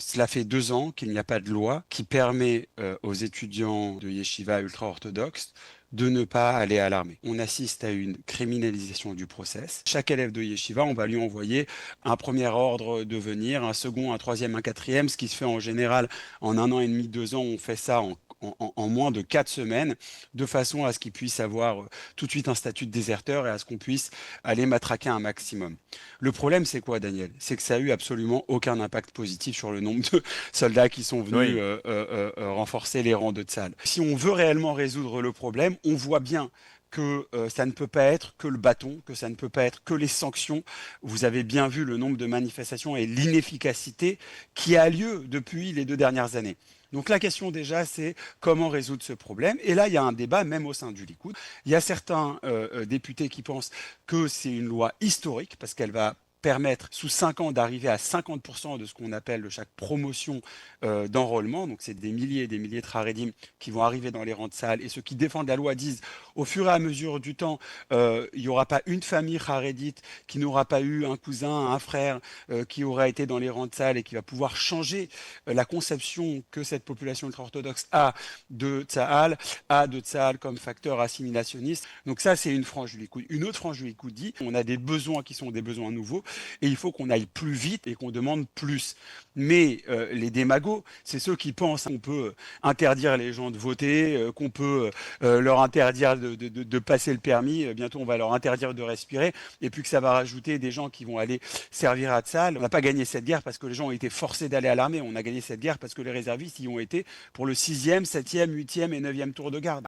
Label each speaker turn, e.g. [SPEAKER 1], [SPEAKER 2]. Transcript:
[SPEAKER 1] Cela fait 2 ans qu'il n'y a pas de loi qui permet aux étudiants de yeshiva ultra-orthodoxes de ne pas aller à l'armée. On assiste à une criminalisation du process. Chaque élève de yeshiva, on va lui envoyer un premier ordre de venir, un second, un troisième, un quatrième, ce qui se fait en général en 1 an et demi, 2 ans. On fait ça en moins de 4 semaines, de façon à ce qu'il puisse avoir tout de suite un statut de déserteur et à ce qu'on puisse aller matraquer un maximum. Le problème, c'est quoi, Daniel? C'est que ça a eu absolument aucun impact positif sur le nombre de soldats qui sont venus
[SPEAKER 2] Oui.
[SPEAKER 1] renforcer les rangs de Tsahal. Si on veut réellement résoudre le problème, on voit bien que ça ne peut pas être que le bâton, que ça ne peut pas être que les sanctions. Vous avez bien vu le nombre de manifestations et l'inefficacité qui a lieu depuis les 2 dernières années. Donc la question déjà, c'est comment résoudre ce problème. Et là, il y a un débat même au sein du Likoud. Il y a certains députés qui pensent que c'est une loi historique parce qu'elle va permettre sous 5 ans d'arriver à 50% de ce qu'on appelle chaque promotion d'enrôlement. Donc c'est des milliers et des milliers de Haredim qui vont arriver dans les rangs de Tsahal. Et ceux qui défendent la loi disent, au fur et à mesure du temps, il n'y aura pas une famille Haredite qui n'aura pas eu un cousin, un frère qui aura été dans les rangs de Tsahal et qui va pouvoir changer la conception que cette population ultra-orthodoxe a de Tsahal comme facteur assimilationniste. Donc ça, c'est une frange du Likoud. Une autre frange du Likoud dit, on a des besoins qui sont des besoins nouveaux et il faut qu'on aille plus vite et qu'on demande plus. Mais les démagos, c'est ceux qui pensent qu'on peut interdire les gens de voter, qu'on peut leur interdire de passer le permis, bientôt on va leur interdire de respirer, et puis que ça va rajouter des gens qui vont aller servir à Tsahal. On n'a pas gagné cette guerre parce que les gens ont été forcés d'aller à l'armée, on a gagné cette guerre parce que les réservistes y ont été pour le 6e, 7e, 8e et 9e tour de garde.